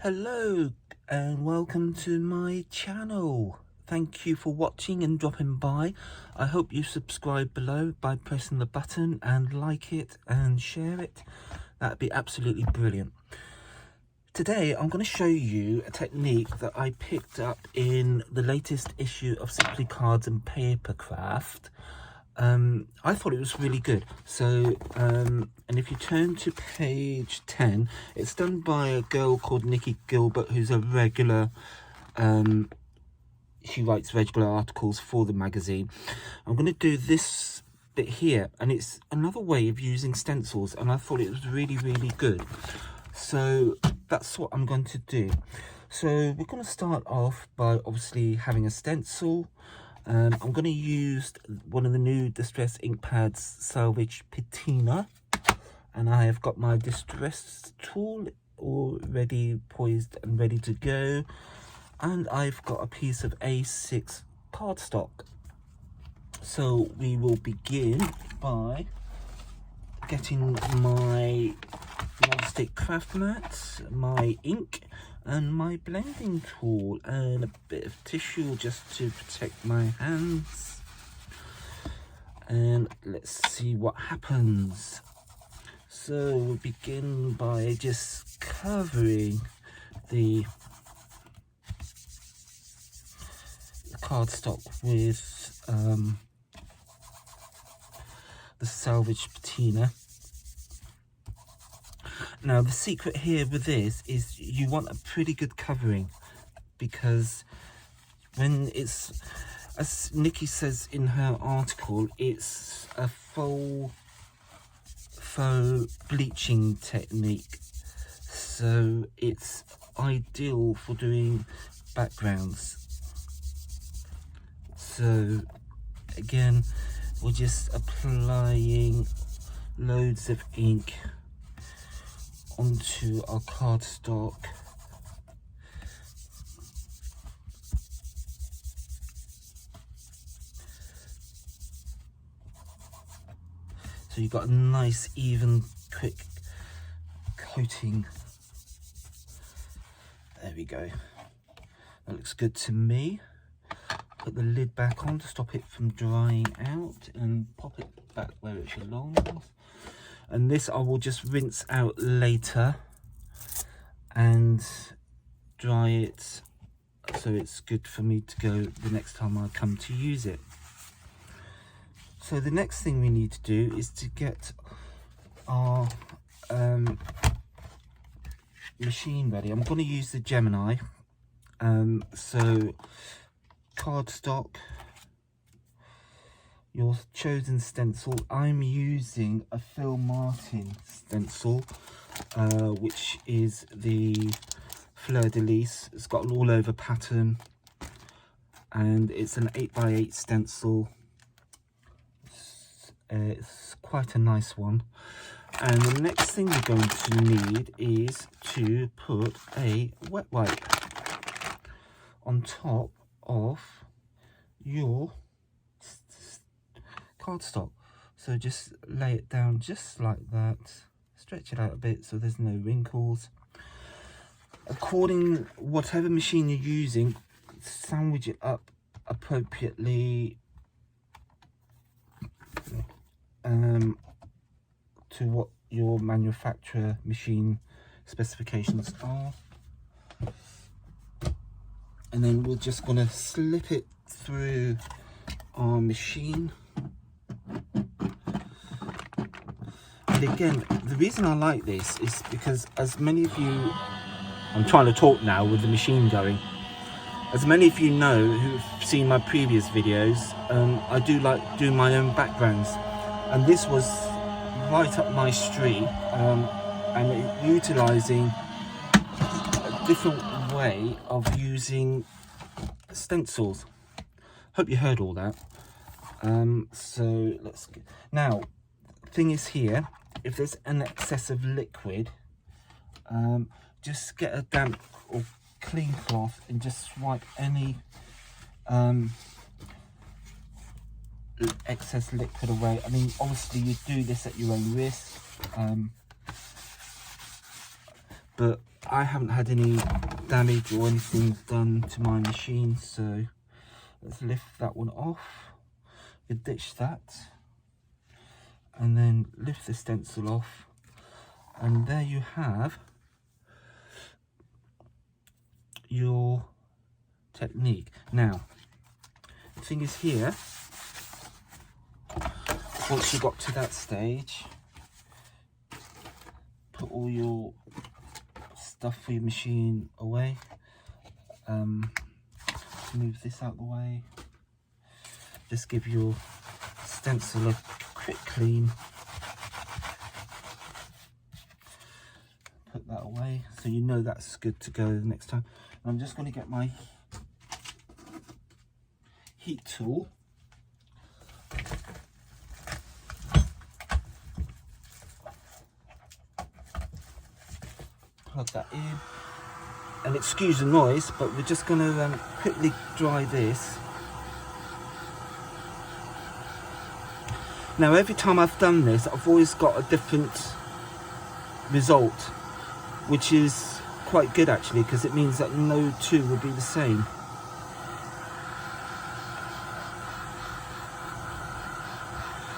Hello and welcome to my channel. Thank you for watching and dropping by. I hope you subscribe below by pressing the button and like it and share it. That'd be absolutely brilliant. Today I'm going to show you a technique that I picked up in the latest issue of Simply Cards and Papercraft. I thought it was really good. So, and if you turn to page 10, it's done by a girl called Nicky Gilbert, who's a regular, she writes regular articles for the magazine. I'm going to do this bit here, and it's another way of using stencils, and I thought it was really, really good. So that's what I'm going to do. So we're going to start off by obviously having a stencil. I'm going to use one of the new Distress ink pads, Salvage Patina, and I have got my distress tool already poised and ready to go, and I've got a piece of A6 cardstock. So we will begin by getting my non-stick craft mat, my ink, and my blending tool, and a bit of tissue just to protect my hands. And let's see what happens. So we'll begin by just covering the cardstock with the Salvage Patina. Now the secret here with this is you want a pretty good covering, because when it's, as Nicky says in her article, it's a faux bleaching technique, so it's ideal for doing backgrounds. So again, we're just applying loads of ink onto our cardstock. So you've got a nice, even, quick coating. There we go. That looks good to me. Put the lid back on to stop it from drying out and pop it back where it belongs. And this I will just rinse out later and dry it so it's good for me to go the next time I come to use it. So the next thing we need to do is to get our machine ready. I'm going to use the Gemini. So cardstock, your chosen stencil. I'm using a Phil Martin stencil, which is the Fleur de Lis. It's got an all over pattern, and it's an 8x8 stencil. It's quite a nice one. And the next thing you're going to need is to put a wet wipe on top of your cardstock. So just lay it down just like that, stretch it out a bit so there's no wrinkles. According whatever machine you're using, sandwich it up appropriately to what your manufacturer machine specifications are. And then we're just going to slip it through our machine. And again, the reason I like this is because, as many of you, I'm trying to talk now with the machine going, as many of you know who've seen my previous videos, I do like doing my own backgrounds, and this was right up my street, and utilizing a different way of using stencils. Hope you heard all that. So let's get, now thing is here, if there's an excess of liquid, just get a damp or clean cloth and just wipe any excess liquid away. I mean, obviously you do this at your own risk, but I haven't had any damage or anything done to my machine, so let's lift that one off. You ditch that and then lift the stencil off, and there you have your technique. Now the thing is here, once you got to that stage, put all your stuff for your machine away. Move this out the way. Just give your stencil a quick clean. Put that away so you know that's good to go the next time. I'm just going to get my heat tool. Plug that in, and excuse the noise, but we're just going to quickly dry this. Now every time I've done this, I've always got a different result, which is quite good actually, because it means that no two will be the same.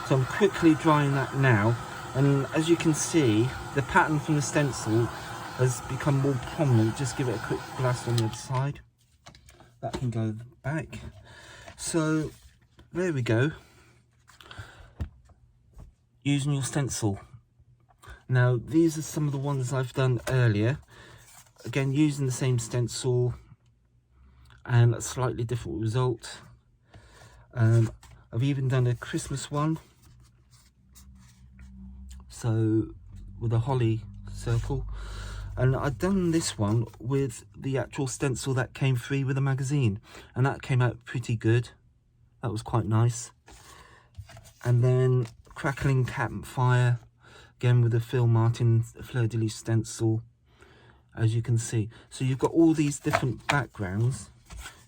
So I'm quickly drying that now, and as you can see, the pattern from the stencil has become more prominent. Just give it a quick blast on the other side. That can go back. So there we go. Using your stencil. Now these are some of the ones I've done earlier. Again, using the same stencil and a slightly different result. I've even done a Christmas one. So with a holly circle. And I've done this one with the actual stencil that came free with the magazine, and that came out pretty good. That was quite nice. And then crackling campfire, again with the Phil Martin Fleur de Lis stencil, as you can see. So you've got all these different backgrounds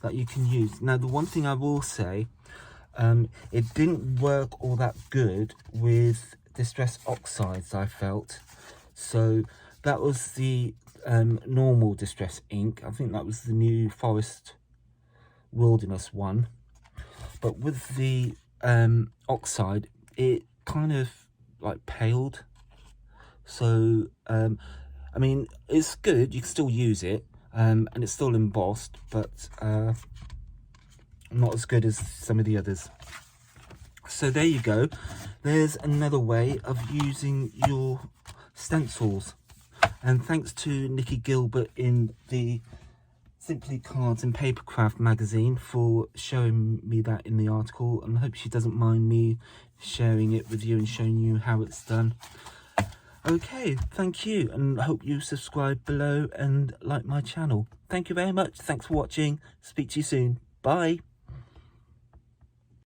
that you can use. Now the one thing I will say, it didn't work all that good with Distress Oxides, I felt. So that was the normal Distress ink. I think that was the New Forest Wilderness one. But with the oxide, it kind of like paled. So I mean, it's good, you can still use it, and it's still embossed, but not as good as some of the others. So there you go. There's another way of using your stencils. And thanks to Nicky Gilbert in the Simply Cards and Papercraft magazine for showing me that in the article, and I hope she doesn't mind me sharing it with you and showing you how it's done. Okay, thank you, and I hope you subscribe below and like my channel. Thank you very much. Thanks for watching. Speak to you soon. Bye.